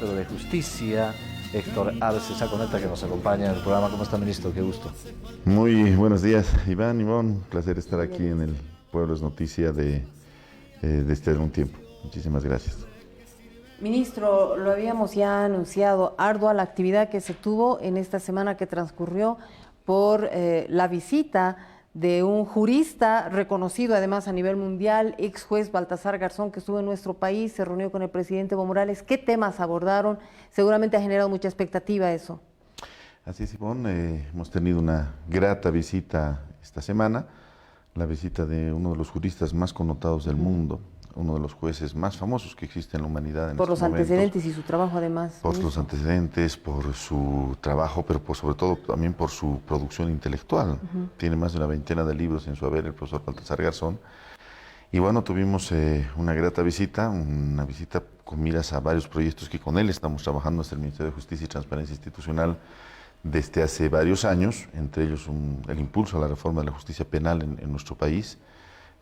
ministro de Justicia, Héctor Arce Saconeta, que nos acompaña en el programa. ¿Cómo está, ministro? Qué gusto. Muy buenos días, Iván, un placer estar aquí en el Pueblo es Noticia de algún tiempo. Muchísimas gracias. Ministro, lo habíamos ya anunciado, ardua la actividad que se tuvo en esta semana que transcurrió por la visita de un jurista reconocido además a nivel mundial, ex juez Baltasar Garzón, que estuvo en nuestro país, se reunió con el presidente Evo Morales. ¿Qué temas abordaron? Seguramente ha generado mucha expectativa eso. Así es, Ivonne, hemos tenido una grata visita esta semana, la visita de uno de los juristas más connotados del mundo, uno de los jueces más famosos que existe en la humanidad en por los estos momentos. antecedentes y su trabajo además. Por los antecedentes, por su trabajo, pero sobre todo también por su producción intelectual. Tiene más de una veintena de libros en su haber el profesor Baltasar Garzón. Y bueno, tuvimos una grata visita, una visita con miras a varios proyectos que con él estamos trabajando desde el Ministerio de Justicia y Transparencia Institucional desde hace varios años, entre ellos el impulso a la reforma de la justicia penal en nuestro país.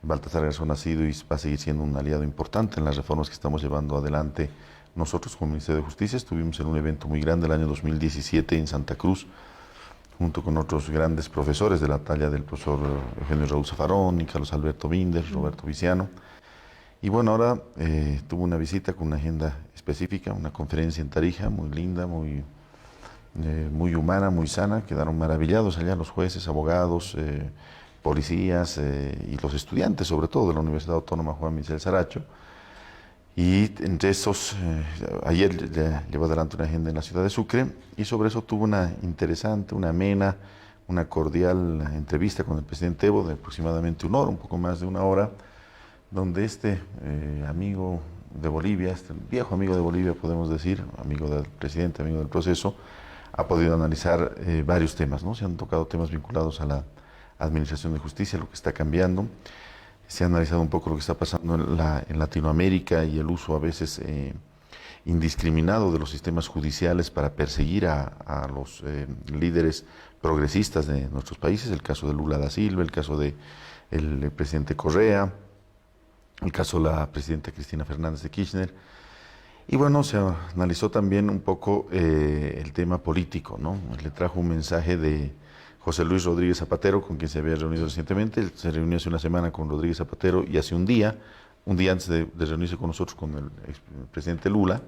Baltasar Garzón ha sido y va a seguir siendo un aliado importante en las reformas que estamos llevando adelante. Nosotros como Ministerio de Justicia estuvimos en un evento muy grande el año 2017 en Santa Cruz, junto con otros grandes profesores de la talla del profesor Eugenio Raúl Zaffaroni, Carlos Alberto Binder, Roberto Viciano. Y bueno, ahora tuvo una visita con una agenda específica, una conferencia en Tarija, muy linda, muy humana, muy sana. Quedaron maravillados allá los jueces, abogados, policías y los estudiantes, sobre todo de la Universidad Autónoma Juan Michel Saracho. Y entre esos, ayer llevó adelante una agenda en la ciudad de Sucre y sobre eso tuvo una interesante, una amena, una cordial entrevista con el presidente Evo de aproximadamente una hora, un poco más de una hora, donde amigo de Bolivia, este viejo amigo de Bolivia podemos decir, amigo del presidente, amigo del proceso, ha podido analizar varios temas, ¿no? Se han tocado temas vinculados a la Administración de Justicia, lo que está cambiando. Se ha analizado un poco lo que está pasando en Latinoamérica y el uso a veces indiscriminado de los sistemas judiciales para perseguir a los líderes progresistas de nuestros países, el caso de Lula da Silva, el caso del presidente Correa, el caso de la presidenta Cristina Fernández de Kirchner. Y bueno, se analizó también un poco el tema político, ¿no? Le trajo un mensaje de José Luis Rodríguez Zapatero, con quien se había reunido recientemente. Él se reunió hace una semana con Rodríguez Zapatero y hace un día antes de reunirse con nosotros, con el expresidente Lula,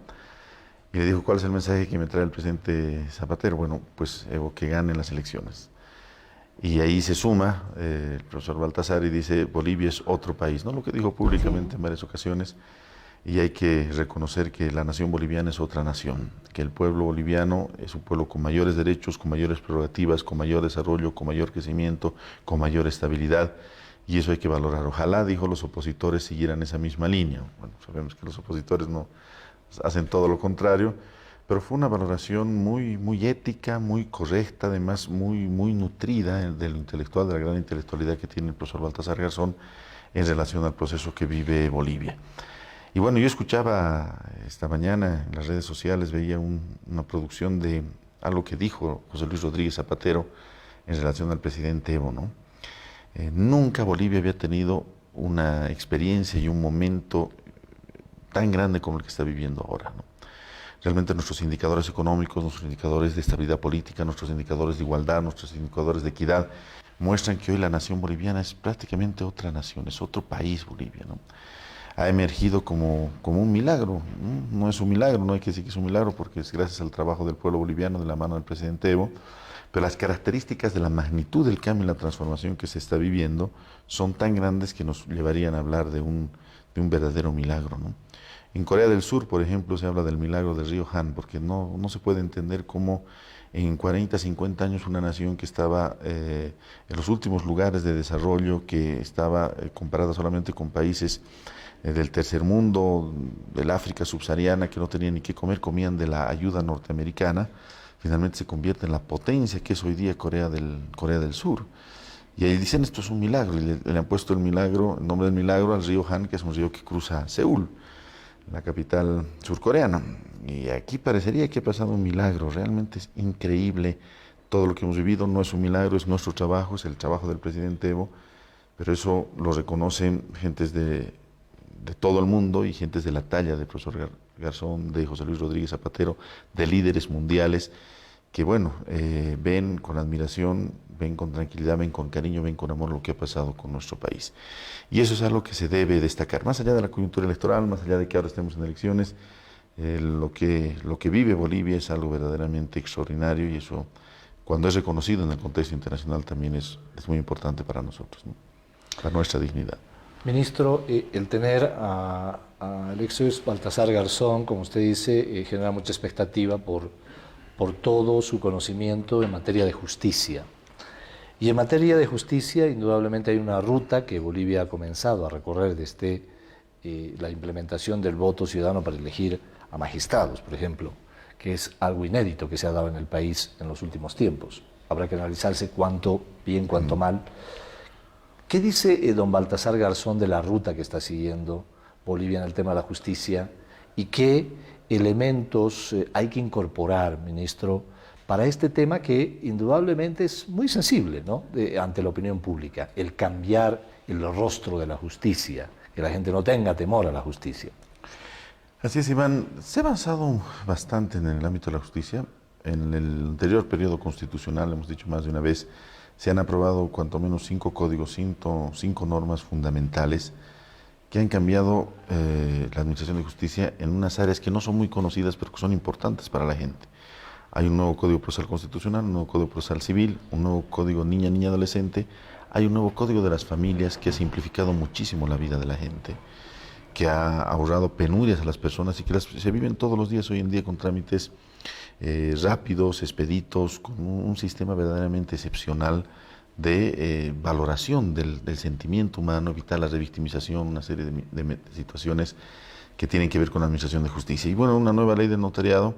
y le dijo, ¿cuál es el mensaje que me trae el presidente Zapatero? Bueno, pues Evo, que gane las elecciones. Y ahí se suma el profesor Baltasar y dice, Bolivia es otro país, ¿no? Lo que dijo públicamente en varias ocasiones. Y hay que reconocer que la nación boliviana es otra nación, que el pueblo boliviano es un pueblo con mayores derechos, con mayores prerrogativas, con mayor desarrollo, con mayor crecimiento, con mayor estabilidad, y eso hay que valorar. Ojalá, dijo, los opositores siguieran esa misma línea. Bueno, sabemos que los opositores no hacen todo lo contrario, pero fue una valoración muy ética, muy correcta, además muy nutrida del intelectual, de la gran intelectualidad que tiene el profesor Baltasar Garzón en relación al proceso que vive Bolivia. Y bueno, yo escuchaba esta mañana en las redes sociales, veía una producción de algo que dijo José Luis Rodríguez Zapatero en relación al presidente Evo, ¿no? Nunca Bolivia había tenido una experiencia y un momento tan grande como el que está viviendo ahora, ¿no? Realmente nuestros indicadores económicos, nuestros indicadores de estabilidad política, nuestros indicadores de igualdad, nuestros indicadores de equidad, muestran que hoy la nación boliviana es prácticamente otra nación, es otro país Bolivia, ¿no? Ha emergido como un milagro. No es un milagro, no hay que decir que es un milagro porque es gracias al trabajo del pueblo boliviano de la mano del presidente Evo, pero las características de la magnitud del cambio y la transformación que se está viviendo son tan grandes que nos llevarían a hablar de un verdadero milagro, ¿no? En Corea del Sur, por ejemplo, se habla del milagro del río Han, porque no se puede entender cómo en 40, 50 años una nación que estaba en los últimos lugares de desarrollo, que estaba comparada solamente con países del tercer mundo, del África subsahariana, que no tenían ni qué comer, comían de la ayuda norteamericana, finalmente se convierte en la potencia que es hoy día Corea del Sur. Y ahí dicen, esto es un milagro, y le han puesto el nombre del milagro al río Han, que es un río que cruza Seúl, la capital surcoreana. Y aquí parecería que ha pasado un milagro, realmente es increíble todo lo que hemos vivido, no es un milagro, es nuestro trabajo, es el trabajo del presidente Evo, pero eso lo reconocen gentes de todo el mundo y gentes de la talla del profesor Garzón, de José Luis Rodríguez Zapatero, de líderes mundiales que, bueno, ven con admiración, ven con tranquilidad, ven con cariño, ven con amor lo que ha pasado con nuestro país. Y eso es algo que se debe destacar, más allá de la coyuntura electoral, más allá de que ahora estemos en elecciones, lo que vive Bolivia es algo verdaderamente extraordinario y eso, cuando es reconocido en el contexto internacional, también es muy importante para nosotros, ¿no? Para nuestra dignidad. Ministro, el tener a Alexios Baltasar Garzón, como usted dice, genera mucha expectativa por todo su conocimiento en materia de justicia. Y en materia de justicia, indudablemente hay una ruta que Bolivia ha comenzado a recorrer desde la implementación del voto ciudadano para elegir a magistrados, por ejemplo, que es algo inédito que se ha dado en el país en los últimos tiempos. Habrá que analizarse cuánto bien, cuánto mal. ¿Qué dice don Baltasar Garzón de la ruta que está siguiendo Bolivia en el tema de la justicia y qué elementos hay que incorporar, ministro, para este tema que indudablemente es muy sensible, ¿no? Ante la opinión pública, el cambiar el rostro de la justicia, que la gente no tenga temor a la justicia? Así es, Iván. Se ha avanzado bastante en el ámbito de la justicia. En el anterior periodo constitucional, hemos dicho más de una vez, se han aprobado cuanto menos 5 códigos, 5 normas fundamentales que han cambiado la administración de justicia en unas áreas que no son muy conocidas, pero que son importantes para la gente. Hay un nuevo Código Procesal Constitucional, un nuevo Código Procesal Civil, un nuevo Código Niña, Niña, Adolescente. Hay un nuevo Código de las Familias que ha simplificado muchísimo la vida de la gente, que ha ahorrado penurias a las personas y que se viven todos los días hoy en día con trámites rápidos, expeditos, con un sistema verdaderamente excepcional de valoración del sentimiento humano, evitar la revictimización, una serie de situaciones que tienen que ver con la administración de justicia. Y bueno, una nueva ley del notariado,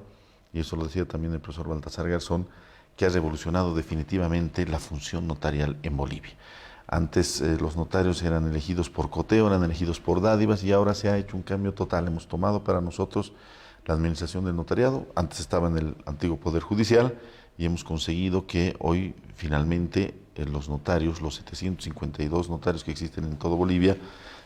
y eso lo decía también el profesor Baltasar Garzón, que ha revolucionado definitivamente la función notarial en Bolivia. Antes los notarios eran elegidos por coteo, eran elegidos por dádivas y ahora se ha hecho un cambio total. Hemos tomado para nosotros la administración del notariado, antes estaba en el antiguo Poder Judicial y hemos conseguido que hoy finalmente los notarios, los 752 notarios que existen en toda Bolivia,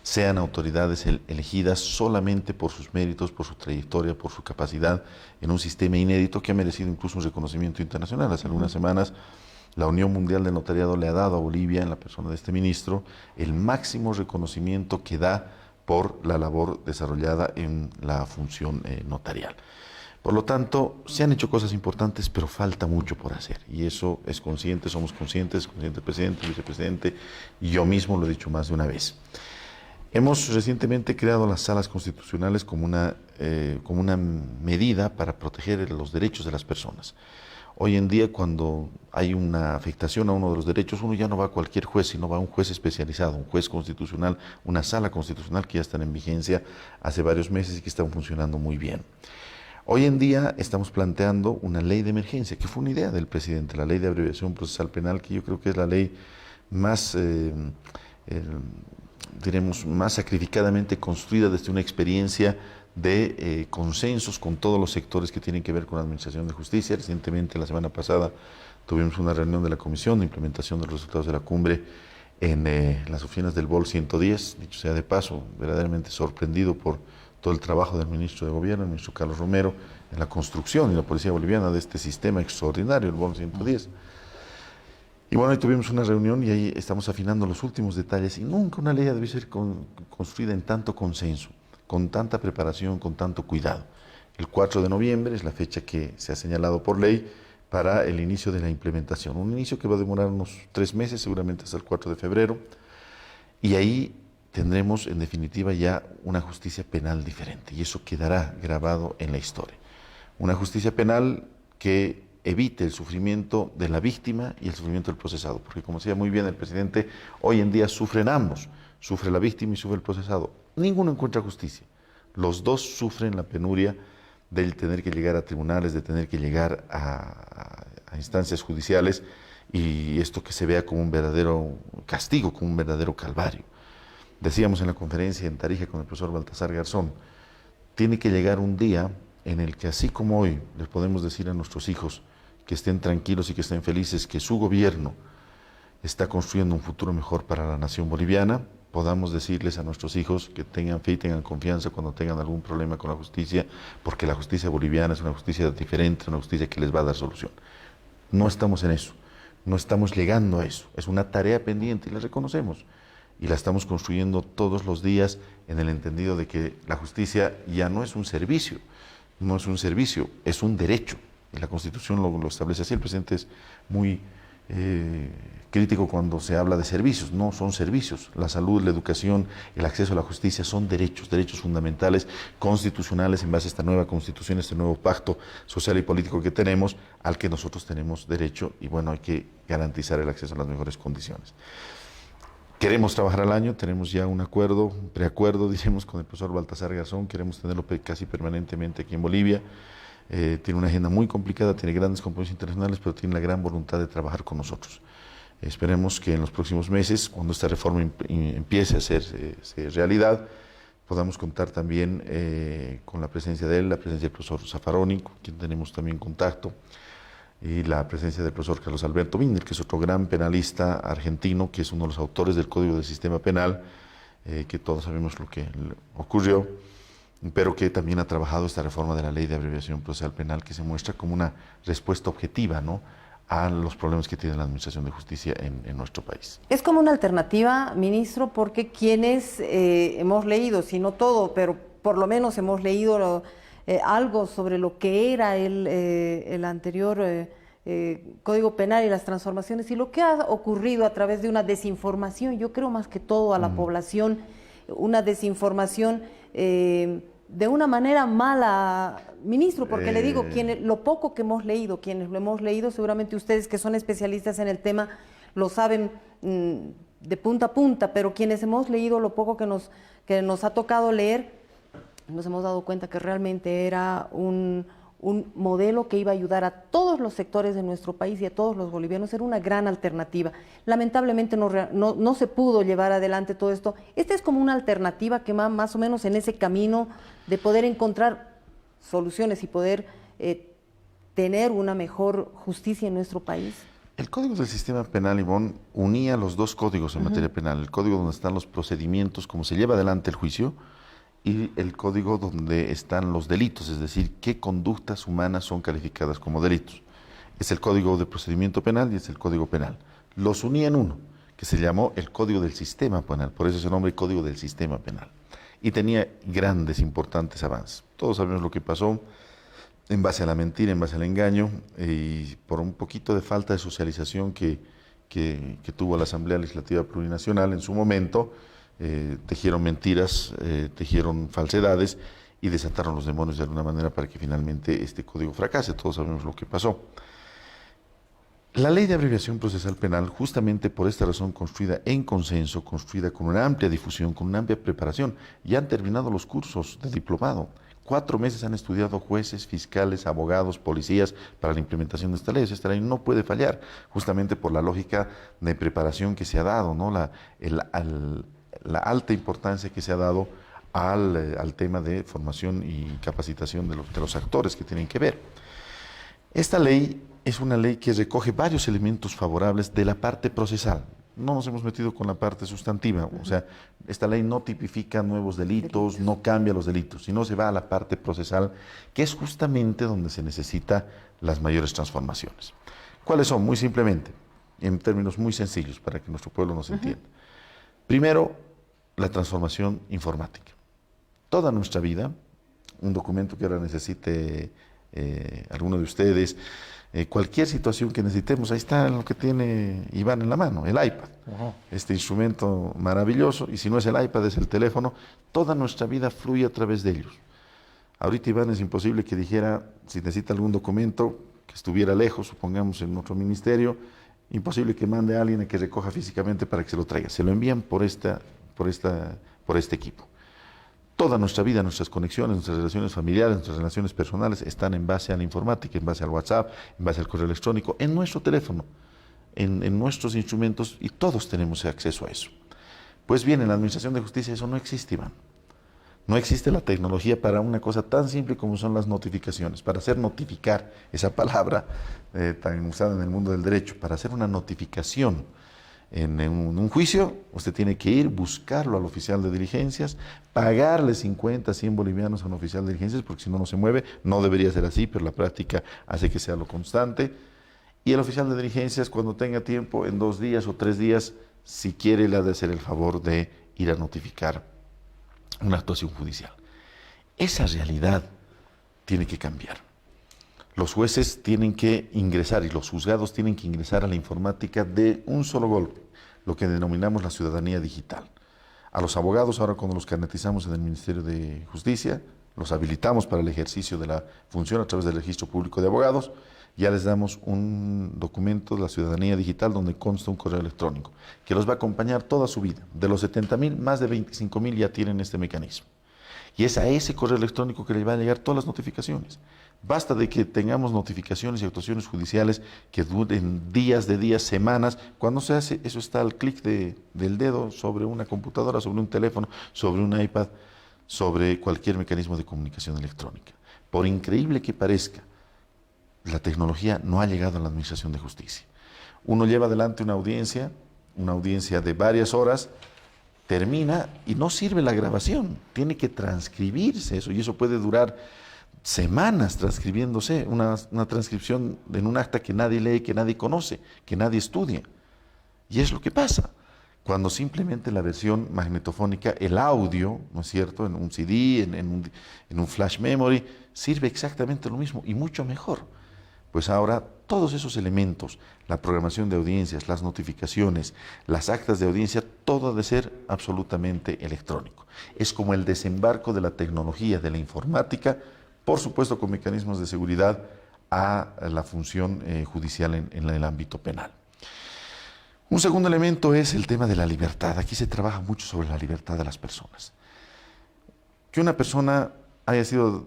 sean autoridades elegidas solamente por sus méritos, por su trayectoria, por su capacidad, en un sistema inédito que ha merecido incluso un reconocimiento internacional. Hace algunas semanas la Unión Mundial del Notariado le ha dado a Bolivia, en la persona de este ministro, el máximo reconocimiento que da por la labor desarrollada en la función notarial. Por lo tanto, se han hecho cosas importantes, pero falta mucho por hacer. Y eso es consciente, somos conscientes, consciente el presidente, el vicepresidente, y yo mismo lo he dicho más de una vez. Hemos recientemente creado las salas constitucionales como una medida para proteger los derechos de las personas. Hoy en día, cuando hay una afectación a uno de los derechos, uno ya no va a cualquier juez, sino va a un juez especializado, un juez constitucional, una sala constitucional que ya están en vigencia hace varios meses y que están funcionando muy bien. Hoy en día estamos planteando una ley de emergencia, que fue una idea del presidente, la ley de abreviación procesal penal, que yo creo que es la ley más, diremos, más sacrificadamente construida desde una experiencia de consensos con todos los sectores que tienen que ver con la administración de justicia. Recientemente, la semana pasada, tuvimos una reunión de la Comisión de Implementación de los Resultados de la Cumbre en las oficinas del BOL 110, dicho sea de paso, verdaderamente sorprendido por todo el trabajo del ministro de Gobierno, el ministro Carlos Romero, en la construcción y la Policía Boliviana de este sistema extraordinario, el BOL 110. Y bueno, ahí tuvimos una reunión y ahí estamos afinando los últimos detalles y nunca una ley debe ser construida en tanto consenso, con tanta preparación, con tanto cuidado. El 4 de noviembre es la fecha que se ha señalado por ley para el inicio de la implementación. Un inicio que va a demorar unos 3 meses, seguramente hasta el 4 de febrero. Y ahí tendremos en definitiva ya una justicia penal diferente y eso quedará grabado en la historia. Una justicia penal que evite el sufrimiento de la víctima y el sufrimiento del procesado, porque como decía muy bien el presidente, hoy en día sufren ambos, sufre la víctima y sufre el procesado. Ninguno encuentra justicia, los dos sufren la penuria del tener que llegar a tribunales, de tener que llegar a instancias judiciales y esto que se vea como un verdadero castigo, como un verdadero calvario. Decíamos en la conferencia en Tarija con el profesor Baltasar Garzón, tiene que llegar un día en el que así como hoy les podemos decir a nuestros hijos que estén tranquilos y que estén felices, que su gobierno está construyendo un futuro mejor para la nación boliviana, podamos decirles a nuestros hijos que tengan fe y tengan confianza cuando tengan algún problema con la justicia, porque la justicia boliviana es una justicia diferente, una justicia que les va a dar solución. No estamos en eso, no estamos llegando a eso, es una tarea pendiente y la reconocemos. Y la estamos construyendo todos los días en el entendido de que la justicia ya no es un servicio, no es un servicio, es un derecho. Y la Constitución lo establece así. El presidente es muy crítico cuando se habla de servicios. No son servicios. La salud, la educación, el acceso a la justicia son derechos, derechos fundamentales, constitucionales en base a esta nueva Constitución, este nuevo pacto social y político que tenemos, al que nosotros tenemos derecho y bueno, hay que garantizar el acceso a las mejores condiciones. Queremos trabajar al año, tenemos ya un acuerdo, un preacuerdo, decimos, con el profesor Baltasar Garzón, queremos tenerlo casi permanentemente aquí en Bolivia. Tiene una agenda muy complicada, tiene grandes compromisos internacionales, pero tiene la gran voluntad de trabajar con nosotros. Esperemos que en los próximos meses, cuando esta reforma empiece a hacerse realidad, podamos contar también con la presencia de él, la presencia del profesor Zaffaroni, con quien tenemos también contacto, y la presencia del profesor Carlos Alberto Binder, que es otro gran penalista argentino, que es uno de los autores del Código del Sistema Penal, que todos sabemos lo que ocurrió, pero que también ha trabajado esta reforma de la Ley de Abreviación Procesal Penal, que se muestra como una respuesta objetiva, ¿no?, a los problemas que tiene la Administración de Justicia en nuestro país. Es como una alternativa, ministro, porque quienes hemos leído, si no todo, pero por lo menos hemos leído algo sobre lo que era el anterior Código Penal y las transformaciones y lo que ha ocurrido a través de una desinformación, yo creo más que todo a la población, una desinformación de una manera mala, ministro, porque le digo, lo poco que hemos leído, quienes lo hemos leído, seguramente ustedes que son especialistas en el tema lo saben de punta a punta, pero quienes hemos leído lo poco que nos ha tocado leer, nos hemos dado cuenta que realmente era un modelo que iba a ayudar a todos los sectores de nuestro país y a todos los bolivianos, era una gran alternativa. Lamentablemente no se pudo llevar adelante todo esto. Esta es como una alternativa que va más o menos en ese camino de poder encontrar soluciones y poder tener una mejor justicia en nuestro país. El Código del Sistema Penal, Ivonne, unía los dos códigos en materia penal. El código donde están los procedimientos, cómo se lleva adelante el juicio, y el código donde están los delitos, es decir, qué conductas humanas son calificadas como delitos. Es el Código de Procedimiento Penal y es el Código Penal. Los unía en uno, que se llamó el Código del Sistema Penal, por eso es el nombre Código del Sistema Penal. Y tenía grandes, importantes avances. Todos sabemos lo que pasó en base a la mentira, en base al engaño, y por un poquito de falta de socialización que tuvo la Asamblea Legislativa Plurinacional en su momento, tejieron mentiras, tejieron falsedades y desataron los demonios de alguna manera para que finalmente este código fracase. Todos sabemos lo que pasó. La Ley de Abreviación Procesal Penal, justamente por esta razón, construida en consenso, construida con una amplia difusión, con una amplia preparación, ya han terminado los cursos de diplomado. 4 meses han estudiado jueces, fiscales, abogados, policías para la implementación de esta ley. Esta ley no puede fallar, justamente por la lógica de preparación que se ha dado, ¿no? La alta importancia que se ha dado al tema de formación y capacitación de los actores que tienen que ver. Esta ley es una ley que recoge varios elementos favorables de la parte procesal. No nos hemos metido con la parte sustantiva, o sea, esta ley no tipifica nuevos delitos, no cambia los delitos, sino se va a la parte procesal, que es justamente donde se necesitan las mayores transformaciones. ¿Cuáles son? Muy simplemente, en términos muy sencillos, para que nuestro pueblo nos entienda. Primero, la transformación informática. Toda nuestra vida, un documento que ahora necesite alguno de ustedes, cualquier situación que necesitemos, ahí está lo que tiene Iván en la mano, el iPad. Este instrumento maravilloso, y si no es el iPad, es el teléfono. Toda nuestra vida fluye a través de ellos. Ahorita Iván es imposible que dijera, si necesita algún documento que estuviera lejos, supongamos en otro ministerio, imposible que mande a alguien a que recoja físicamente para que se lo traiga. Se lo envían por este equipo. Toda nuestra vida, nuestras conexiones, nuestras relaciones familiares, nuestras relaciones personales están en base a la informática, en base al WhatsApp, en base al correo electrónico, en nuestro teléfono, en nuestros instrumentos, y todos tenemos acceso a eso. Pues bien, en la Administración de Justicia eso no existe, Iván. No existe la tecnología para una cosa tan simple como son las notificaciones. Para hacer notificar, esa palabra tan usada en el mundo del derecho, para hacer una notificación en un juicio, usted tiene que ir, buscarlo al oficial de diligencias, pagarle 50, 100 bolivianos a un oficial de diligencias, porque si no, no se mueve. No debería ser así, pero la práctica hace que sea lo constante. Y el oficial de diligencias, cuando tenga tiempo, en 2 días o 3 días, si quiere, le ha de hacer el favor de ir a notificar una actuación judicial. Esa realidad tiene que cambiar. Los jueces tienen que ingresar y los juzgados tienen que ingresar a la informática de un solo golpe, lo que denominamos la ciudadanía digital. A los abogados, ahora cuando los carnetizamos en el Ministerio de Justicia, los habilitamos para el ejercicio de la función a través del Registro Público de Abogados, ya les damos un documento de la ciudadanía digital donde consta un correo electrónico que los va a acompañar toda su vida. De los 70.000, más de 25.000 ya tienen este mecanismo. Y es a ese correo electrónico que le van a llegar todas las notificaciones. Basta de que tengamos notificaciones y actuaciones judiciales que duren días, semanas. Cuando se hace, eso está al clic del dedo sobre una computadora, sobre un teléfono, sobre un iPad, sobre cualquier mecanismo de comunicación electrónica. Por increíble que parezca, la tecnología no ha llegado a la Administración de Justicia. Uno lleva adelante una audiencia de varias horas, termina y no sirve la grabación, tiene que transcribirse eso, y eso puede durar semanas transcribiéndose, una transcripción en un acta que nadie lee, que nadie conoce, que nadie estudia. Y es lo que pasa cuando simplemente la versión magnetofónica, el audio, ¿no es cierto?, en un CD, en un flash memory, sirve exactamente lo mismo y mucho mejor. Pues ahora todos esos elementos, la programación de audiencias, las notificaciones, las actas de audiencia, todo ha de ser absolutamente electrónico. Es como el desembarco de la tecnología, de la informática, por supuesto con mecanismos de seguridad, a la función judicial en el ámbito penal. Un segundo elemento es el tema de la libertad. Aquí se trabaja mucho sobre la libertad de las personas. Que una persona haya sido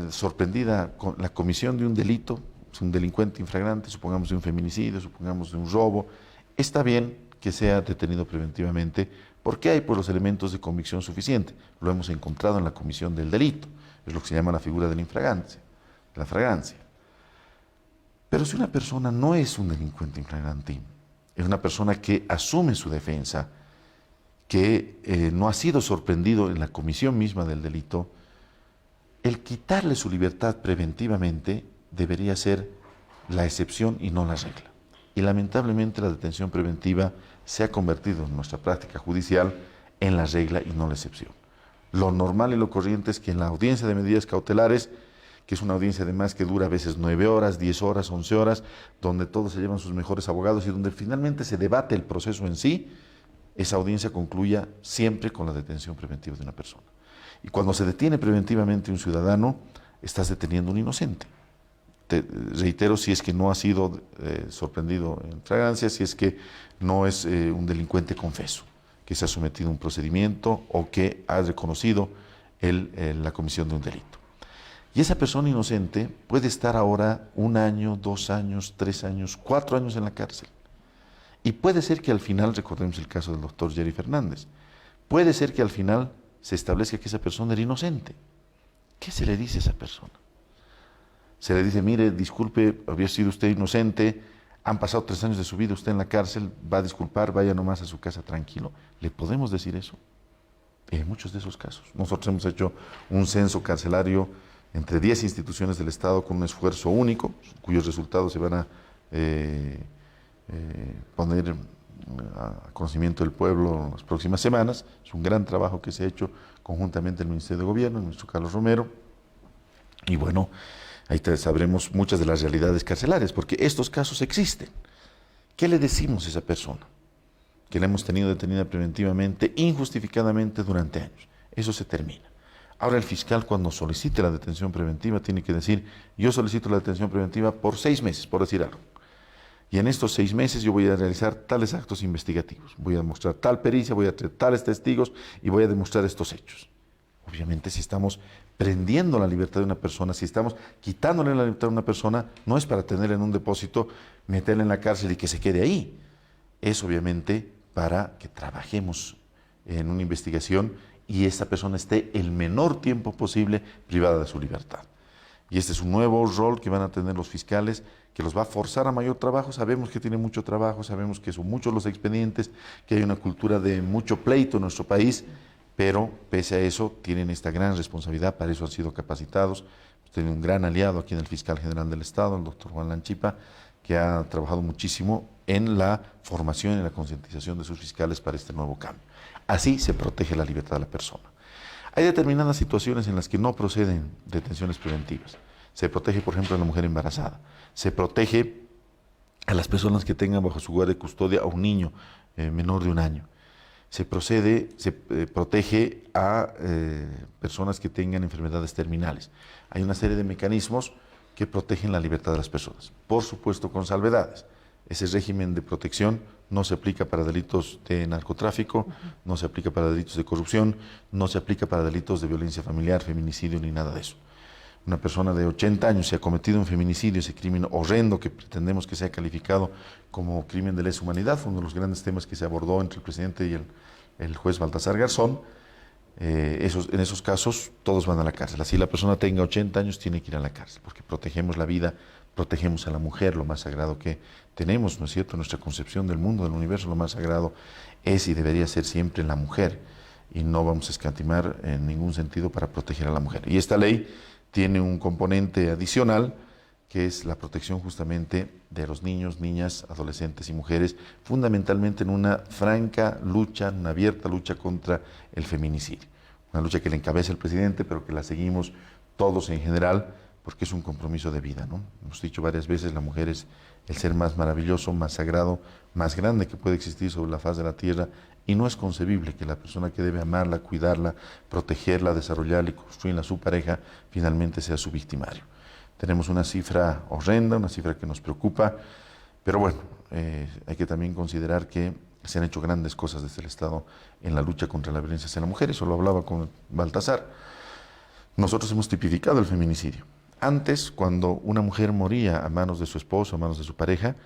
sorprendida con la comisión de un delito, un delincuente infragrante, supongamos de un feminicidio, supongamos de un robo, está bien que sea detenido preventivamente porque hay pues los elementos de convicción suficiente. Lo hemos encontrado en la comisión del delito, es lo que se llama la figura de la fragancia. Pero si una persona no es un delincuente infragrante, es una persona que asume su defensa, que no ha sido sorprendido en la comisión misma del delito, el quitarle su libertad preventivamente debería ser la excepción y no la regla. Y lamentablemente la detención preventiva se ha convertido en nuestra práctica judicial en la regla y no la excepción. Lo normal y lo corriente es que en la audiencia de medidas cautelares, que es una audiencia además que dura a veces 9 horas, 10 horas, 11 horas, donde todos se llevan sus mejores abogados y donde finalmente se debate el proceso en sí, esa audiencia concluya siempre con la detención preventiva de una persona. Y cuando se detiene preventivamente un ciudadano, estás deteniendo a un inocente. Te reitero, si es que no ha sido sorprendido en fragancia, si es que no es un delincuente confeso, que se ha sometido a un procedimiento o que ha reconocido la comisión de un delito. Y esa persona inocente puede estar ahora 1 año, 2 años, 3 años, 4 años en la cárcel. Y puede ser que al final, recordemos el caso del doctor Jerry Fernández, puede ser que al final se establezca que esa persona era inocente. ¿Qué se le dice a esa persona? Se le dice, mire, disculpe, había sido usted inocente, han pasado 3 años de su vida usted en la cárcel, va a disculpar, vaya nomás a su casa tranquilo. ¿Le podemos decir eso? En muchos de esos casos. Nosotros hemos hecho un censo carcelario entre 10 instituciones del Estado con un esfuerzo único, cuyos resultados se van a poner a conocimiento del pueblo en las próximas semanas. Es un gran trabajo que se ha hecho conjuntamente el Ministerio de Gobierno, el ministro Carlos Romero, y bueno, ahí sabremos muchas de las realidades carcelarias, porque estos casos existen. ¿Qué le decimos a esa persona? Que la hemos tenido detenida preventivamente, injustificadamente durante años. Eso se termina. Ahora el fiscal, cuando solicite la detención preventiva, tiene que decir, yo solicito la detención preventiva por 6 meses, por decir algo. Y en estos 6 meses yo voy a realizar tales actos investigativos, voy a demostrar tal pericia, voy a traer tales testigos y voy a demostrar estos hechos. Obviamente, si estamos prendiendo la libertad de una persona, si estamos quitándole la libertad de una persona, no es para tenerla en un depósito, meterla en la cárcel y que se quede ahí. Es obviamente para que trabajemos en una investigación y esa persona esté el menor tiempo posible privada de su libertad. Y este es un nuevo rol que van a tener los fiscales, que los va a forzar a mayor trabajo. Sabemos que tiene mucho trabajo, sabemos que son muchos los expedientes, que hay una cultura de mucho pleito en nuestro país, pero pese a eso tienen esta gran responsabilidad, para eso han sido capacitados. Tienen un gran aliado aquí en el fiscal general del Estado, el doctor Juan Lanchipa, que ha trabajado muchísimo en la formación y la concientización de sus fiscales para este nuevo cambio. Así se protege la libertad de la persona. Hay determinadas situaciones en las que no proceden detenciones preventivas. Se protege, por ejemplo, a la mujer embarazada. Se protege a las personas que tengan bajo su guardia y custodia a un niño menor de 1 año. Se protege a personas que tengan enfermedades terminales. Hay una serie de mecanismos que protegen la libertad de las personas, por supuesto con salvedades. Ese régimen de protección no se aplica para delitos de narcotráfico, no se aplica para delitos de corrupción, no se aplica para delitos de violencia familiar, feminicidio, ni nada de eso. Una persona de 80 años se ha cometido un feminicidio, ese crimen horrendo que pretendemos que sea calificado como crimen de lesa humanidad, fue uno de los grandes temas que se abordó entre el presidente y el juez Baltasar Garzón. En esos casos todos van a la cárcel. Así la persona tenga 80 años tiene que ir a la cárcel, porque protegemos la vida, protegemos a la mujer, lo más sagrado que tenemos, ¿no es cierto? Nuestra concepción del mundo, del universo, lo más sagrado es y debería ser siempre la mujer, y no vamos a escatimar en ningún sentido para proteger a la mujer. Y esta ley tiene un componente adicional, que es la protección justamente de los niños, niñas, adolescentes y mujeres, fundamentalmente en una franca lucha, una abierta lucha contra el feminicidio. Una lucha que le encabeza el presidente, pero que la seguimos todos en general, porque es un compromiso de vida, ¿no? Hemos dicho varias veces, la mujer es el ser más maravilloso, más sagrado, más grande que puede existir sobre la faz de la tierra, y no es concebible que la persona que debe amarla, cuidarla, protegerla, desarrollarla y construirla a su pareja, finalmente sea su victimario. Tenemos una cifra horrenda, una cifra que nos preocupa, pero bueno, hay que también considerar que se han hecho grandes cosas desde el Estado en la lucha contra la violencia hacia la mujer. Eso lo hablaba con Baltasar. Nosotros hemos tipificado el feminicidio. Antes, cuando una mujer moría a manos de su esposo, a manos de su pareja,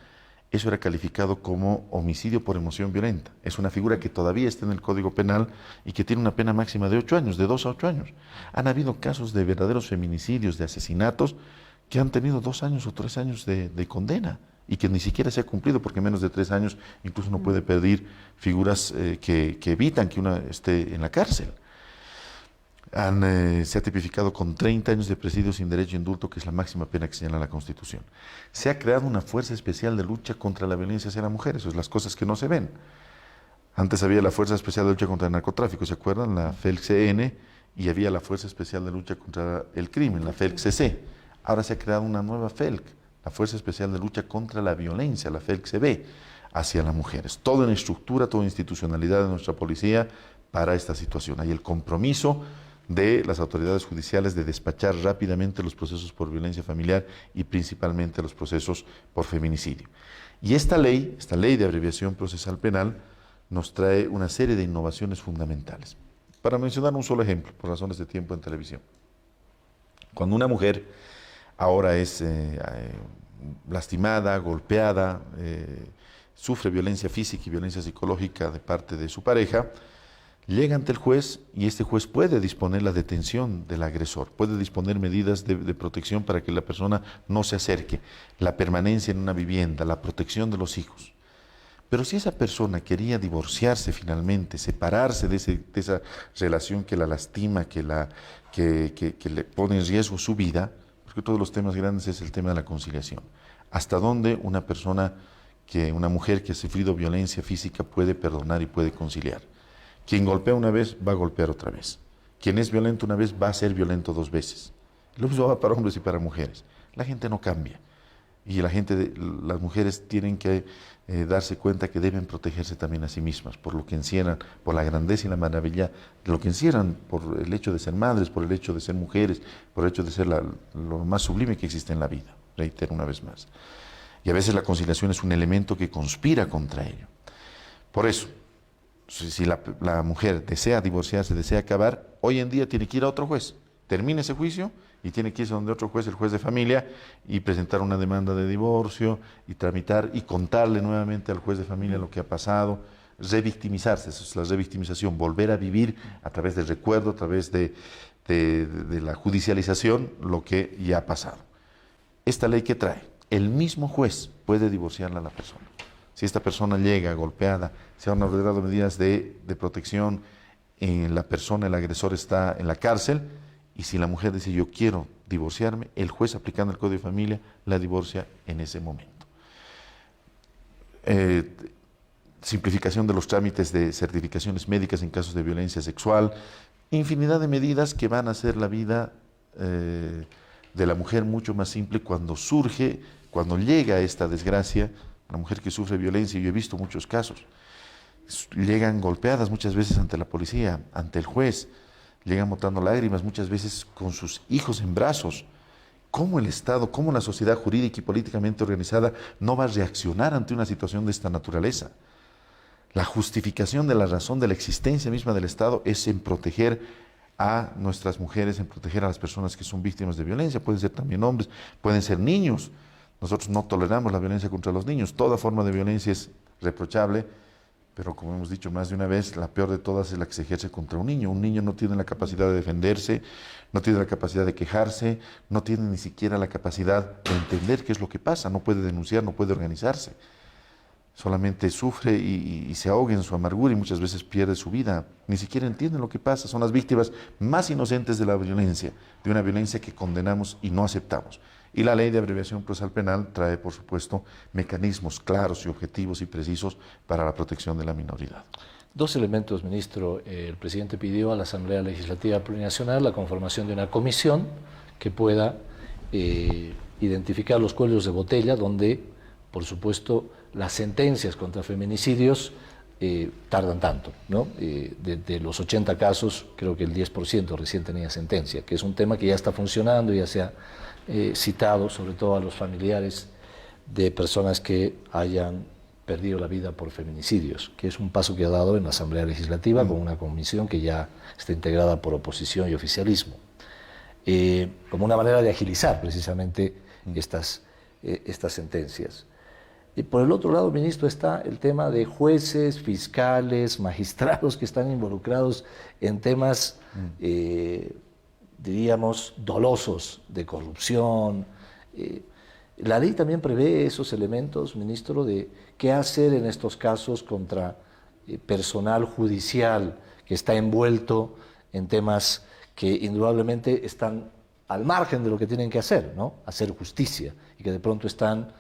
eso era calificado como homicidio por emoción violenta. Es una figura que todavía está en el Código Penal y que tiene una pena máxima de 8 años, de 2 a 8 años. Han habido casos de verdaderos feminicidios, de asesinatos, que han tenido 2 años o 3 años de condena y que ni siquiera se ha cumplido, porque en menos de 3 años incluso uno puede pedir figuras que evitan que una esté en la cárcel. Se ha tipificado con 30 años de presidio sin derecho a indulto, que es la máxima pena que señala la Constitución. Se ha creado una fuerza especial de lucha contra la violencia hacia la mujer, eso es las cosas que no se ven. Antes había la Fuerza Especial de Lucha contra el Narcotráfico, ¿se acuerdan? La FELC-CN, y había la Fuerza Especial de Lucha contra el Crimen, la FELC-CC. Ahora se ha creado una nueva FELC, la Fuerza Especial de Lucha contra la Violencia, la FELC-CB, hacia las mujeres. Toda en estructura, toda institucionalidad de nuestra policía para esta situación. Hay el compromiso de las autoridades judiciales de despachar rápidamente los procesos por violencia familiar y principalmente los procesos por feminicidio. Y esta ley de abreviación procesal penal, nos trae una serie de innovaciones fundamentales. Para mencionar un solo ejemplo, por razones de tiempo en televisión. Cuando una mujer ahora es lastimada, golpeada, sufre violencia física y violencia psicológica de parte de su pareja, llega ante el juez y este juez puede disponer la detención del agresor, puede disponer medidas de protección para que la persona no se acerque, la permanencia en una vivienda, la protección de los hijos. Pero si esa persona quería divorciarse finalmente, separarse de esa relación que la lastima, que le pone en riesgo su vida, porque todos los temas grandes es el tema de la conciliación. ¿Hasta dónde una mujer que ha sufrido violencia física puede perdonar y puede conciliar? Quien golpea una vez va a golpear otra vez. Quien es violento una vez va a ser violento 2 veces. Lo mismo va para hombres y para mujeres. La gente no cambia. Y las mujeres tienen que darse cuenta que deben protegerse también a sí mismas, por lo que encierran, por la grandeza y la maravilla de lo que encierran, por el hecho de ser madres, por el hecho de ser mujeres, por el hecho de ser lo más sublime que existe en la vida. Reitero una vez más. Y a veces la conciliación es un elemento que conspira contra ello. Por eso, si la mujer desea divorciarse, desea acabar, hoy en día tiene que ir a otro juez, termina ese juicio y tiene que irse donde otro juez, el juez de familia, y presentar una demanda de divorcio y tramitar y contarle nuevamente al juez de familia lo que ha pasado, revictimizarse, eso es la revictimización, volver a vivir a través del recuerdo, a través de de la judicialización lo que ya ha pasado. ¿Esta ley qué trae? El mismo juez puede divorciarla a la persona. Si esta persona llega golpeada, se han ordenado medidas de protección, la persona, el agresor está en la cárcel, y si la mujer dice yo quiero divorciarme, el juez aplicando el Código de Familia la divorcia en ese momento. Simplificación de los trámites de certificaciones médicas en casos de violencia sexual, infinidad de medidas que van a hacer la vida de la mujer mucho más simple cuando surge, cuando llega esta desgracia. Una mujer que sufre violencia, yo he visto muchos casos, llegan golpeadas muchas veces ante la policía, ante el juez, llegan botando lágrimas muchas veces con sus hijos en brazos. ¿Cómo el Estado, cómo la sociedad jurídica y políticamente organizada no va a reaccionar ante una situación de esta naturaleza? La justificación de la razón de la existencia misma del Estado es en proteger a nuestras mujeres, en proteger a las personas que son víctimas de violencia. Pueden ser también hombres, pueden ser niños. Nosotros no toleramos la violencia contra los niños. Toda forma de violencia es reprochable, pero como hemos dicho más de una vez, la peor de todas es la que se ejerce contra un niño. Un niño no tiene la capacidad de defenderse, no tiene la capacidad de quejarse, no tiene ni siquiera la capacidad de entender qué es lo que pasa, no puede denunciar, no puede organizarse. Solamente sufre y se ahoga en su amargura y muchas veces pierde su vida. Ni siquiera entienden lo que pasa. Son las víctimas más inocentes de la violencia, de una violencia que condenamos y no aceptamos. Y la Ley de Abreviación Procesal Penal trae, por supuesto, mecanismos claros y objetivos y precisos para la protección de la minoridad. Dos elementos, ministro. El presidente pidió a la Asamblea Legislativa Plurinacional la conformación de una comisión que pueda identificar los cuellos de botella donde, por supuesto, las sentencias contra feminicidios tardan tanto, ¿no? De los 80 casos, creo que el 10% recién tenía sentencia, que es un tema que ya está funcionando, ya se ha citado sobre todo a los familiares de personas que hayan perdido la vida por feminicidios, que es un paso que ha dado en la Asamblea Legislativa con una comisión que ya está integrada por oposición y oficialismo, como una manera de agilizar precisamente estas sentencias. Y por el otro lado, ministro, está el tema de jueces, fiscales, magistrados que están involucrados en temas, diríamos, dolosos de corrupción. La ley también prevé esos elementos, ministro, de qué hacer en estos casos contra personal judicial que está envuelto en temas que indudablemente están al margen de lo que tienen que hacer, ¿no? Hacer justicia, y que de pronto están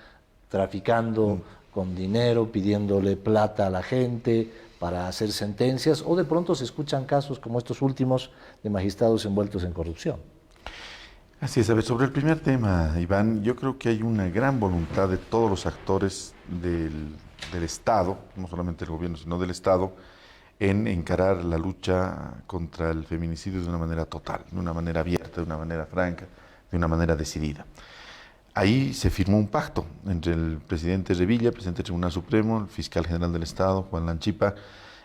traficando con dinero, pidiéndole plata a la gente para hacer sentencias, o de pronto se escuchan casos como estos últimos de magistrados envueltos en corrupción. Así es. A ver, sobre el primer tema, Iván, yo creo que hay una gran voluntad de todos los actores del Estado, no solamente del gobierno, sino del Estado, en encarar la lucha contra el feminicidio de una manera total, de una manera abierta, de una manera franca, de una manera decidida. Ahí se firmó un pacto entre el presidente Revilla, presidente del Tribunal Supremo, el fiscal general del Estado, Juan Lanchipa,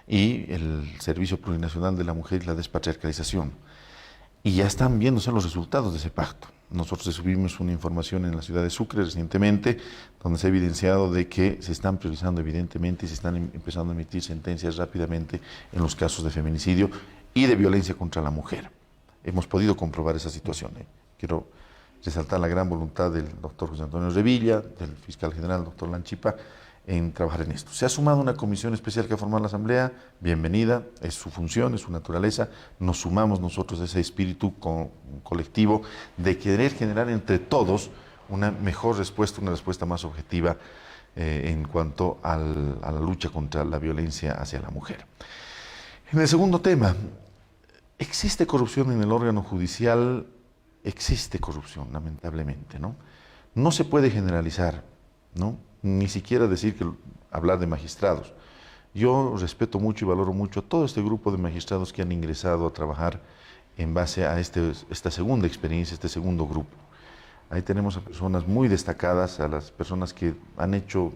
y el Servicio Plurinacional de la Mujer y la Despatriarcalización. Y ya están viéndose los resultados de ese pacto. Nosotros subimos una información en la ciudad de Sucre recientemente, donde se ha evidenciado de que se están priorizando evidentemente y se están empezando a emitir sentencias rápidamente en los casos de feminicidio y de violencia contra la mujer. Hemos podido comprobar esa situación. Quiero resaltar la gran voluntad del doctor José Antonio Revilla, del fiscal general, doctor Lanchipa, en trabajar en esto. Se ha sumado una comisión especial que ha formado la Asamblea, bienvenida, es su función, es su naturaleza, nos sumamos nosotros a ese espíritu colectivo de querer generar entre todos una mejor respuesta, una respuesta más objetiva en cuanto a la lucha contra la violencia hacia la mujer. En el segundo tema, ¿existe corrupción en el órgano judicial? Existe corrupción, lamentablemente, ¿no? No se puede generalizar, ¿no? Ni siquiera hablar de magistrados. Yo respeto mucho y valoro mucho a todo este grupo de magistrados que han ingresado a trabajar en base a esta segunda experiencia, este segundo grupo. Ahí tenemos a personas muy destacadas, a las personas que han hecho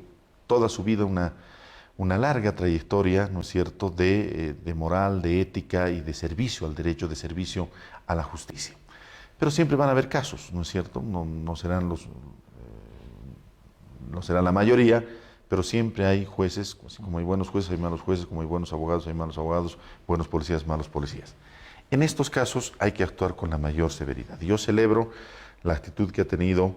toda su vida una larga trayectoria, ¿no es cierto?, de moral, de ética y de servicio al derecho, de servicio a la justicia. Pero siempre van a haber casos, ¿no es cierto? No serán la mayoría, pero siempre hay jueces, así como hay buenos jueces, hay malos jueces, como hay buenos abogados, buenos policías, malos policías. En estos casos hay que actuar con la mayor severidad. Yo celebro la actitud que ha tenido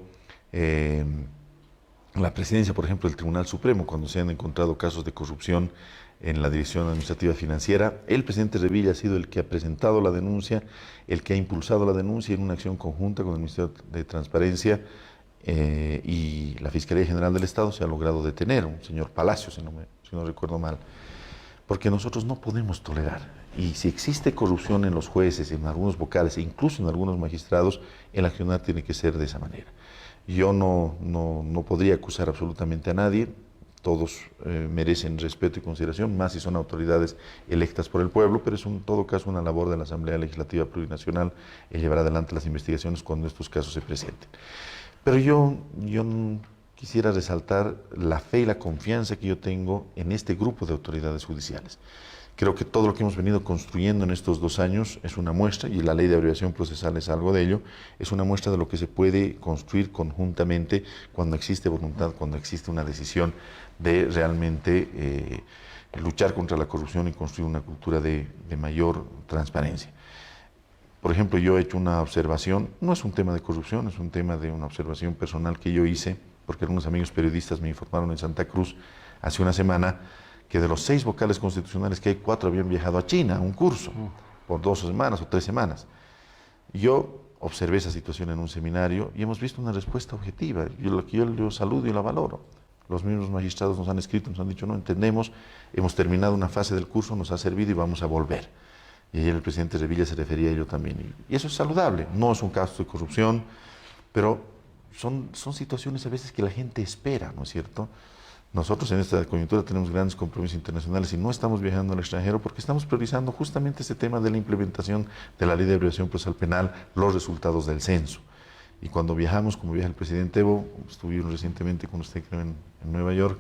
la presidencia, por ejemplo, del Tribunal Supremo, cuando se han encontrado casos de corrupción en la Dirección Administrativa Financiera. El presidente Revilla ha sido el que ha presentado la denuncia, el que ha impulsado la denuncia en una acción conjunta con el Ministerio de Transparencia y la Fiscalía General del Estado. Se ha logrado detener a un señor Palacio, si no recuerdo mal, porque nosotros no podemos tolerar. Y si existe corrupción en los jueces, en algunos vocales e incluso en algunos magistrados, el accionar tiene que ser de esa manera. Yo no podría acusar absolutamente a nadie. Todos merecen respeto y consideración, más si son autoridades electas por el pueblo, pero es en todo caso una labor de la Asamblea Legislativa Plurinacional el llevar adelante las investigaciones cuando estos casos se presenten. Pero yo quisiera resaltar la fe y la confianza que yo tengo en este grupo de autoridades judiciales. Creo que todo lo que hemos venido construyendo en estos 2 años es una muestra, y la ley de abreviación procesal es algo de ello, es una muestra de lo que se puede construir conjuntamente cuando existe voluntad, cuando existe una decisión de realmente luchar contra la corrupción y construir una cultura de mayor transparencia. Por ejemplo, yo he hecho una observación, no es un tema de corrupción, es un tema de una observación personal que yo hice, porque algunos amigos periodistas me informaron en Santa Cruz hace una semana que de los 6 vocales constitucionales que hay, 4 habían viajado a China a un curso por 2 semanas o 3 semanas. Yo observé esa situación en un seminario y hemos visto una respuesta objetiva. Yo saludo y la valoro. Los mismos magistrados nos han escrito, nos han dicho, no entendemos, hemos terminado una fase del curso, nos ha servido y vamos a volver. Y ayer el presidente Revilla se refería a ello también. Y eso es saludable, no es un caso de corrupción, pero son situaciones a veces que la gente espera, ¿no es cierto? Nosotros en esta coyuntura tenemos grandes compromisos internacionales y no estamos viajando al extranjero porque estamos priorizando justamente este tema de la implementación de la ley de abreviación procesal penal, los resultados del censo. Y cuando viajamos, como viaja el presidente Evo, estuvimos recientemente con usted, creo, en Nueva York,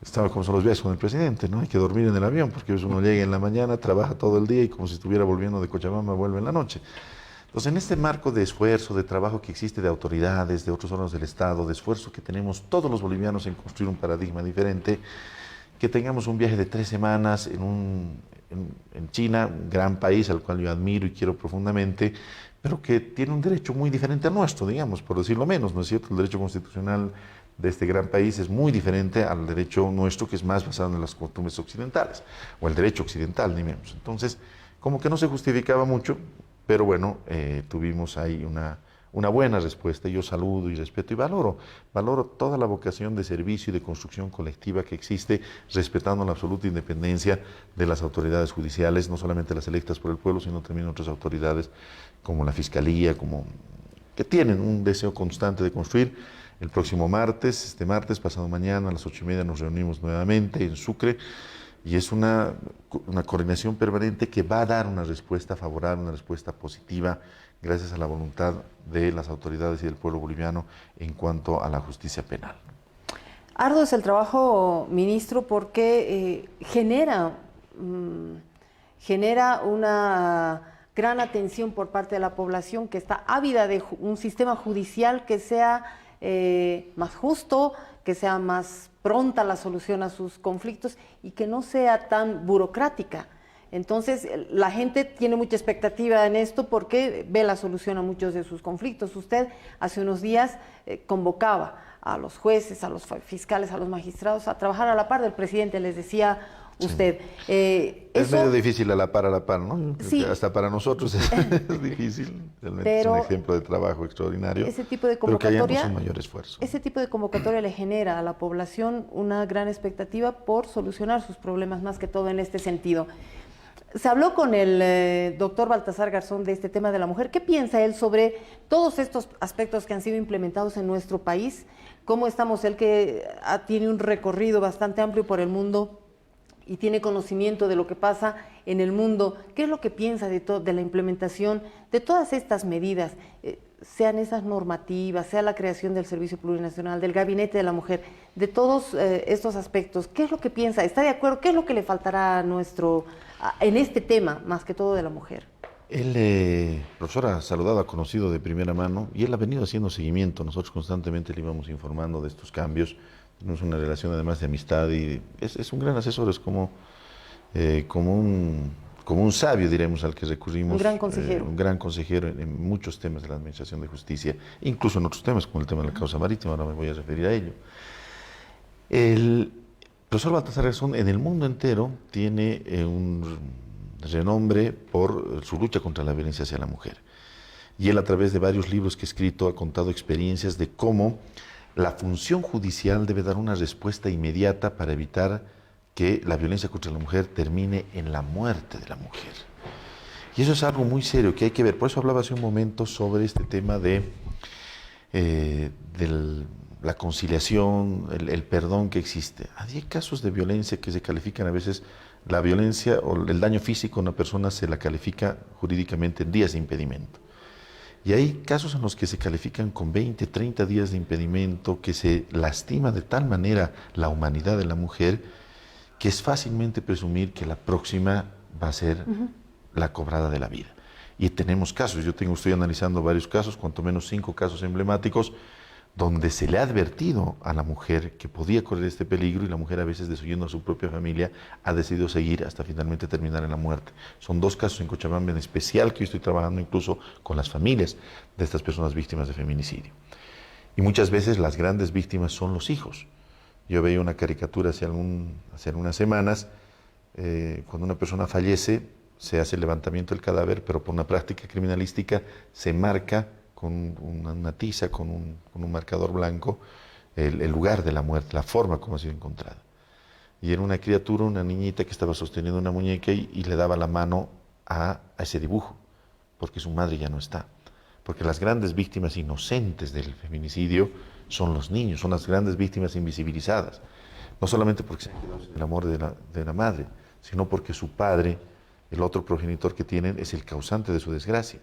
estaba como son los viajes con el presidente, ¿no? Hay que dormir en el avión porque uno llega en la mañana, trabaja todo el día y como si estuviera volviendo de Cochabamba, vuelve en la noche. Entonces, en este marco de esfuerzo, de trabajo que existe de autoridades, de otros órganos del Estado, de esfuerzo que tenemos todos los bolivianos en construir un paradigma diferente, que tengamos un viaje de 3 semanas en China, un gran país al cual yo admiro y quiero profundamente, pero que tiene un derecho muy diferente al nuestro, digamos, por decirlo menos, ¿no es cierto? El derecho constitucional de este gran país es muy diferente al derecho nuestro, que es más basado en las costumbres occidentales, o el derecho occidental, ni menos. Entonces, como que no se justificaba mucho, pero bueno, tuvimos ahí una buena respuesta. Yo saludo y respeto y valoro toda la vocación de servicio y de construcción colectiva que existe, respetando la absoluta independencia de las autoridades judiciales, no solamente las electas por el pueblo, sino también otras autoridades como la Fiscalía, que tienen un deseo constante de construir. El próximo martes, pasado mañana, a las 8:30 nos reunimos nuevamente en Sucre, y es una coordinación permanente que va a dar una respuesta favorable, una respuesta positiva, gracias a la voluntad de las autoridades y del pueblo boliviano en cuanto a la justicia penal. Arduo es el trabajo, ministro, porque genera una gran atención por parte de la población que está ávida de un sistema judicial que sea más justo, que sea más pronta la solución a sus conflictos y que no sea tan burocrática. Entonces, la gente tiene mucha expectativa en esto porque ve la solución a muchos de sus conflictos. Usted hace unos días convocaba a los jueces, a los fiscales, a los magistrados a trabajar a la par del presidente, les decía usted. Sí. Es medio difícil a la par, ¿no? Sí. Hasta para nosotros es difícil. Realmente es un ejemplo de trabajo extraordinario. Ese tipo de convocatoria, pero que hayamos un mayor esfuerzo. Ese tipo de convocatoria le genera a la población una gran expectativa por solucionar sus problemas, más que todo en este sentido. Se habló con el doctor Baltasar Garzón de este tema de la mujer. ¿Qué piensa él sobre todos estos aspectos que han sido implementados en nuestro país? ¿Cómo estamos? Él que tiene un recorrido bastante amplio por el mundo y tiene conocimiento de lo que pasa en el mundo. ¿Qué es lo que piensa de la implementación de todas estas medidas? Sean esas normativas, sea la creación del Servicio Plurinacional, del Gabinete de la Mujer, de todos estos aspectos. ¿Qué es lo que piensa? ¿Está de acuerdo? ¿Qué es lo que le faltará en este tema, más que todo de la mujer? Él, profesor, ha saludado, ha conocido de primera mano y él ha venido haciendo seguimiento. Nosotros constantemente le íbamos informando de estos cambios. Tenemos una relación además de amistad y es un gran asesor, es como un como un sabio, diremos, al que recurrimos. Un gran consejero. Un gran consejero en muchos temas de la Administración de Justicia, incluso en otros temas, como el tema de la causa marítima, ahora me voy a referir a ello. El profesor Baltasar Garzón en el mundo entero tiene un renombre por su lucha contra la violencia hacia la mujer. Y él, a través de varios libros que ha escrito, ha contado experiencias de cómo la función judicial debe dar una respuesta inmediata para evitar que la violencia contra la mujer termine en la muerte de la mujer. Y eso es algo muy serio que hay que ver. Por eso hablaba hace un momento sobre este tema de la conciliación, el perdón que existe. Hay casos de violencia que se califican a veces, la violencia o el daño físico a una persona se la califica jurídicamente en días de impedimento. Y hay casos en los que se califican con 20, 30 días de impedimento, que se lastima de tal manera la humanidad de la mujer, que es fácilmente presumir que la próxima va a ser la cobrada de la vida. Y tenemos casos, estoy analizando varios casos, cuanto menos 5 casos emblemáticos, donde se le ha advertido a la mujer que podía correr este peligro y la mujer, a veces desoyendo a su propia familia, ha decidido seguir hasta finalmente terminar en la muerte. Son 2 casos en Cochabamba en especial que yo estoy trabajando incluso con las familias de estas personas víctimas de feminicidio. Y muchas veces las grandes víctimas son los hijos. Yo veía una caricatura hace algunas semanas, cuando una persona fallece, se hace el levantamiento del cadáver, pero por una práctica criminalística se marca con una tiza, con un marcador blanco, el lugar de la muerte, la forma como ha sido encontrada. Y era una criatura, una niñita que estaba sosteniendo una muñeca y le daba la mano a ese dibujo, porque su madre ya no está. Porque las grandes víctimas inocentes del feminicidio son los niños, son las grandes víctimas invisibilizadas. No solamente porque se han quedado sin el amor de la madre, sino porque su padre, el otro progenitor que tienen, es el causante de su desgracia.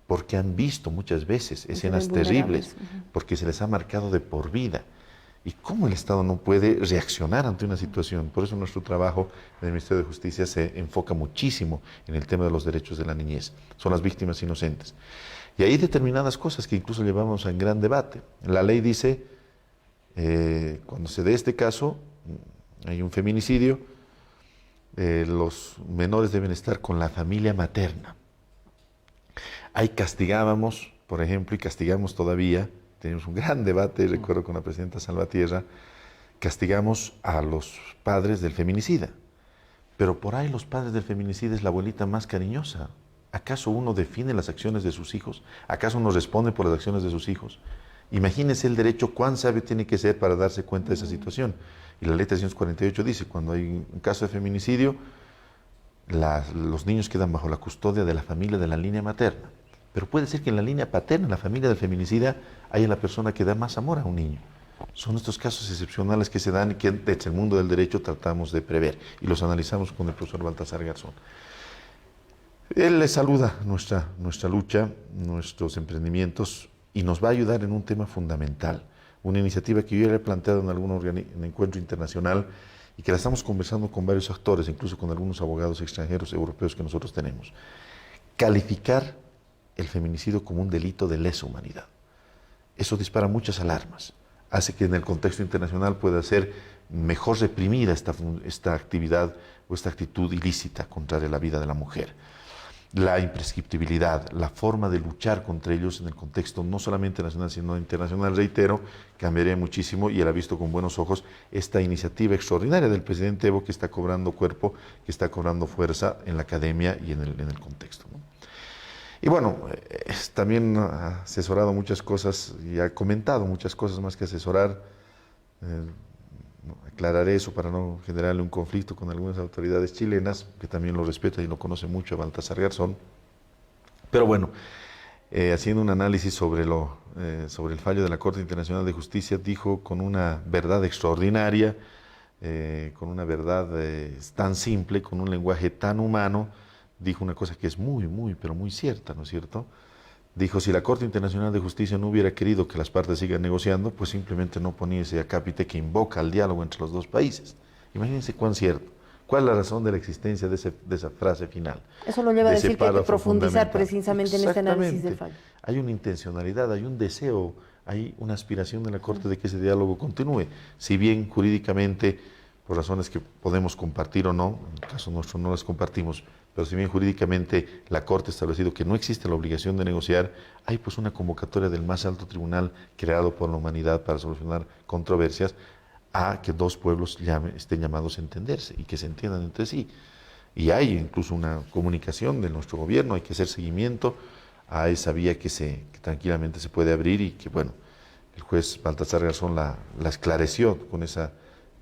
Porque han visto muchas veces escenas terribles, porque se les ha marcado de por vida. ¿Y cómo el Estado no puede reaccionar ante una situación? Por eso nuestro trabajo en el Ministerio de Justicia se enfoca muchísimo en el tema de los derechos de la niñez. Son las víctimas inocentes. Y hay determinadas cosas que incluso llevamos en gran debate. La ley dice, cuando se dé este caso, hay un feminicidio, los menores deben estar con la familia materna. Ahí castigábamos, por ejemplo, y castigamos todavía, tenemos un gran debate, recuerdo con la presidenta Salvatierra, castigamos a los padres del feminicida. Pero por ahí los padres del feminicida es la abuelita más cariñosa. ¿Acaso uno define las acciones de sus hijos? ¿Acaso uno responde por las acciones de sus hijos? Imagínense el derecho, cuán sabio tiene que ser para darse cuenta de esa situación. Y la ley 348 dice, cuando hay un caso de feminicidio, los niños quedan bajo la custodia de la familia de la línea materna. Pero puede ser que en la línea paterna, en la familia del feminicida, haya la persona que da más amor a un niño. Son estos casos excepcionales que se dan y que desde el mundo del derecho tratamos de prever. Y los analizamos con el profesor Baltasar Garzón. Él le saluda nuestra lucha, nuestros emprendimientos, y nos va a ayudar en un tema fundamental. Una iniciativa que yo ya he planteado en algún encuentro internacional y que la estamos conversando con varios actores, incluso con algunos abogados extranjeros europeos que nosotros tenemos. Calificar el feminicidio como un delito de lesa humanidad. Eso dispara muchas alarmas. Hace que en el contexto internacional pueda ser mejor reprimida esta actividad o esta actitud ilícita contra la vida de la mujer. La imprescriptibilidad, la forma de luchar contra ellos en el contexto no solamente nacional, sino internacional, reitero, cambiaría muchísimo, y él ha visto con buenos ojos esta iniciativa extraordinaria del presidente Evo, que está cobrando cuerpo, que está cobrando fuerza en la academia y en el contexto, ¿no? Y bueno, también ha asesorado muchas cosas y ha comentado muchas cosas más que asesorar. Aclararé eso para no generarle un conflicto con algunas autoridades chilenas, que también lo respetan y lo conocen mucho a Baltasar Garzón. Pero bueno, haciendo un análisis sobre el fallo de la Corte Internacional de Justicia, dijo con una verdad extraordinaria, con una verdad tan simple, con un lenguaje tan humano, dijo una cosa que es muy, muy, pero muy cierta, ¿no es cierto? Dijo, si la Corte Internacional de Justicia no hubiera querido que las partes sigan negociando, pues simplemente no ponía ese acápite que invoca al diálogo entre los dos países. Imagínense cuán cierto. ¿Cuál es la razón de la existencia de esa frase final? Eso lo lleva a decir que hay que profundizar precisamente en este análisis del fallo. Hay una intencionalidad, hay un deseo, hay una aspiración de la Corte de que ese diálogo continúe. Si bien jurídicamente, por razones que podemos compartir o no, en el caso nuestro no las compartimos, pero si bien jurídicamente la Corte ha establecido que no existe la obligación de negociar, hay pues una convocatoria del más alto tribunal creado por la humanidad para solucionar controversias a que dos pueblos estén llamados a entenderse y que se entiendan entre sí. Y hay incluso una comunicación de nuestro gobierno, hay que hacer seguimiento a esa vía que tranquilamente se puede abrir y que, bueno, el juez Baltasar Garzón la esclareció con esa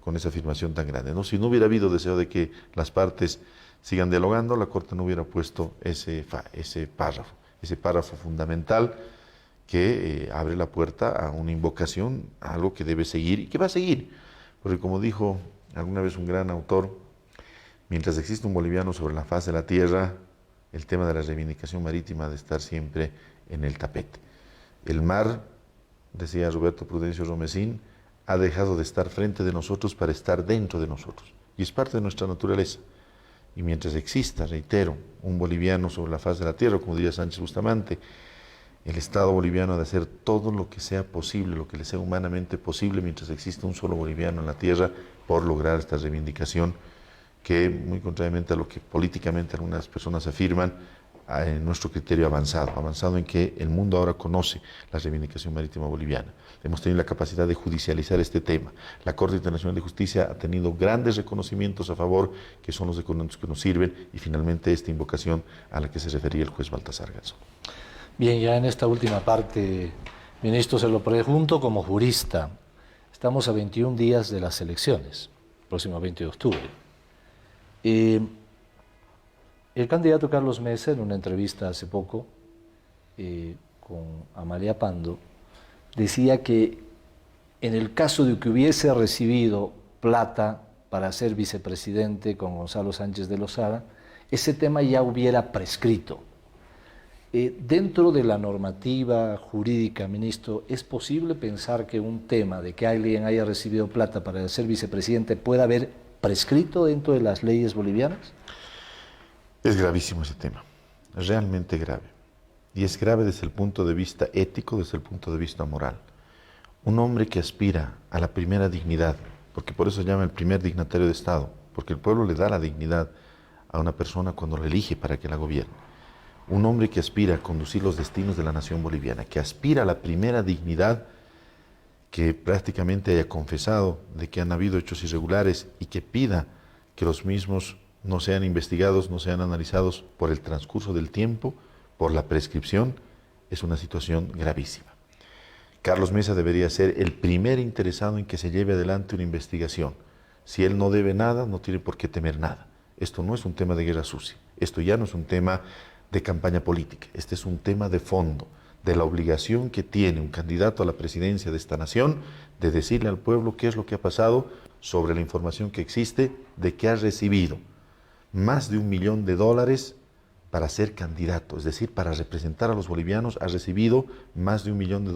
afirmación tan grande, ¿no? Si no hubiera habido deseo de que las partes sigan dialogando, la Corte no hubiera puesto ese párrafo fundamental que abre la puerta a una invocación, a algo que debe seguir y que va a seguir. Porque como dijo alguna vez un gran autor, mientras existe un boliviano sobre la faz de la tierra, el tema de la reivindicación marítima ha de estar siempre en el tapete. El mar, decía Roberto Prudencio Romesín, ha dejado de estar frente de nosotros para estar dentro de nosotros. Y es parte de nuestra naturaleza. Y mientras exista, reitero, un boliviano sobre la faz de la tierra, como diría Sánchez Bustamante, el Estado boliviano ha de hacer todo lo que sea posible, lo que le sea humanamente posible, mientras exista un solo boliviano en la tierra, por lograr esta reivindicación que, muy contrariamente a lo que políticamente algunas personas afirman, en nuestro criterio avanzado en que el mundo ahora conoce la reivindicación marítima boliviana. Hemos tenido la capacidad de judicializar este tema. La Corte Internacional de Justicia ha tenido grandes reconocimientos a favor, que son los económicos que nos sirven, y finalmente esta invocación a la que se refería el juez Baltasar Garzón. Bien, ya en esta última parte, ministro, se lo pregunto como jurista. Estamos a 21 días de las elecciones, próximo 20 de octubre. El candidato Carlos Mesa, en una entrevista hace poco con Amalia Pando, decía que en el caso de que hubiese recibido plata para ser vicepresidente con Gonzalo Sánchez de Lozada, ese tema ya hubiera prescrito. Dentro de la normativa jurídica, ministro, ¿es posible pensar que un tema de que alguien haya recibido plata para ser vicepresidente pueda haber prescrito dentro de las leyes bolivianas? Es gravísimo ese tema, es realmente grave. Y es grave desde el punto de vista ético, desde el punto de vista moral. Un hombre que aspira a la primera dignidad, porque por eso se llama el primer dignatario de Estado, porque el pueblo le da la dignidad a una persona cuando la elige para que la gobierne. Un hombre que aspira a conducir los destinos de la nación boliviana, que aspira a la primera dignidad, que prácticamente haya confesado de que han habido hechos irregulares y que pida que los mismos no sean investigados, no sean analizados por el transcurso del tiempo, por la prescripción, es una situación gravísima. Carlos Mesa debería ser el primer interesado en que se lleve adelante una investigación. Si él no debe nada, no tiene por qué temer nada. Esto no es un tema de guerra sucia, esto ya no es un tema de campaña política, este es un tema de fondo, de la obligación que tiene un candidato a la presidencia de esta nación de decirle al pueblo qué es lo que ha pasado sobre la información que existe de que ha recibido más de $1 millón para ser candidato, es decir, para representar a los bolivianos, ha recibido más de $1 millón,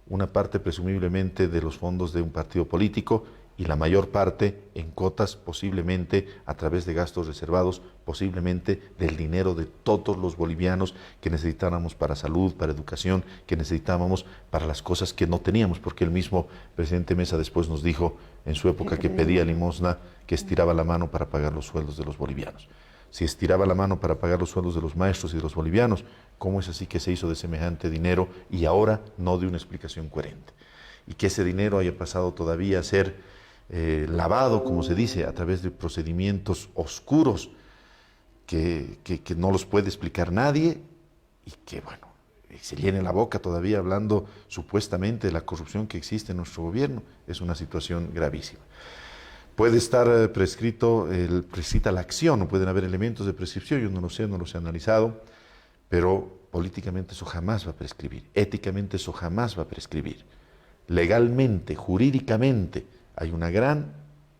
una parte presumiblemente de los fondos de un partido político y la mayor parte en cotas, posiblemente a través de gastos reservados, posiblemente del dinero de todos los bolivianos que necesitábamos para salud, para educación, que necesitábamos para las cosas que no teníamos, porque el mismo presidente Mesa después nos dijo en su época que pedía limosna, que estiraba la mano para pagar los sueldos de los bolivianos. Si estiraba la mano para pagar los sueldos de los maestros y de los bolivianos, ¿cómo es así que se hizo de semejante dinero y ahora no de una explicación coherente? Y que ese dinero haya pasado todavía a ser lavado, como se dice, a través de procedimientos oscuros que no los puede explicar nadie y que, bueno, se llene la boca todavía hablando supuestamente de la corrupción que existe en nuestro gobierno. Es una situación gravísima. Puede estar prescrita la acción, no pueden haber elementos de prescripción, yo no lo sé, no los he analizado, pero políticamente eso jamás va a prescribir, éticamente eso jamás va a prescribir. Legalmente, jurídicamente, hay una gran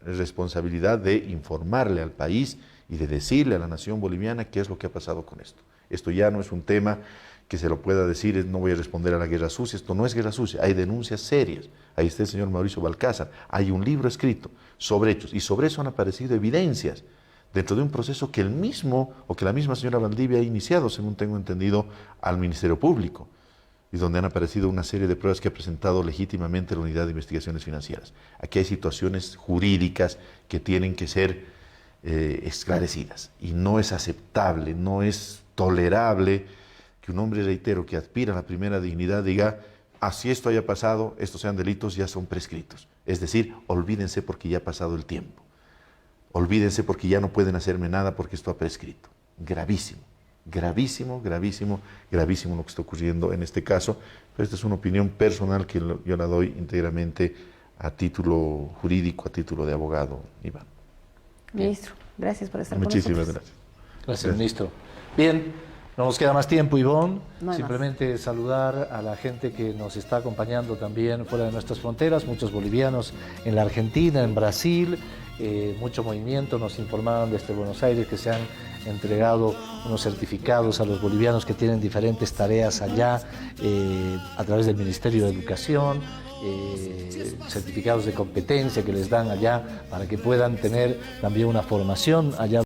responsabilidad de informarle al país y de decirle a la nación boliviana qué es lo que ha pasado con esto. Esto ya no es un tema que se lo pueda decir, no voy a responder a la guerra sucia, esto no es guerra sucia, hay denuncias serias. Ahí está el señor Mauricio Balcázar, hay un libro escrito sobre hechos y sobre eso han aparecido evidencias dentro de un proceso que el mismo o que la misma señora Valdivia ha iniciado, según tengo entendido, al Ministerio Público, y donde han aparecido una serie de pruebas que ha presentado legítimamente la Unidad de Investigaciones Financieras. Aquí hay situaciones jurídicas que tienen que ser esclarecidas. Y no es aceptable, no es tolerable que un hombre, reitero, que aspira a la primera dignidad diga, así esto haya pasado, estos sean delitos, ya son prescritos. Es decir, olvídense porque ya ha pasado el tiempo. Olvídense porque ya no pueden hacerme nada porque esto ha prescrito. Gravísimo, gravísimo, gravísimo, gravísimo lo que está ocurriendo en este caso. Pero esta es una opinión personal que yo la doy íntegramente a título jurídico, a título de abogado, Iván. Ministro, gracias por estar Muchísimas con nosotros. Gracias, ministro. Bien, no nos queda más tiempo, Ivonne. No hay Simplemente saludar a la gente que nos está acompañando también fuera de nuestras fronteras, muchos bolivianos en la Argentina, en Brasil, mucho movimiento. Nos informaron desde Buenos Aires que se han entregado unos certificados a los bolivianos que tienen diferentes tareas allá a través del Ministerio de Educación. Certificados de competencia que les dan allá para que puedan tener también una formación allá.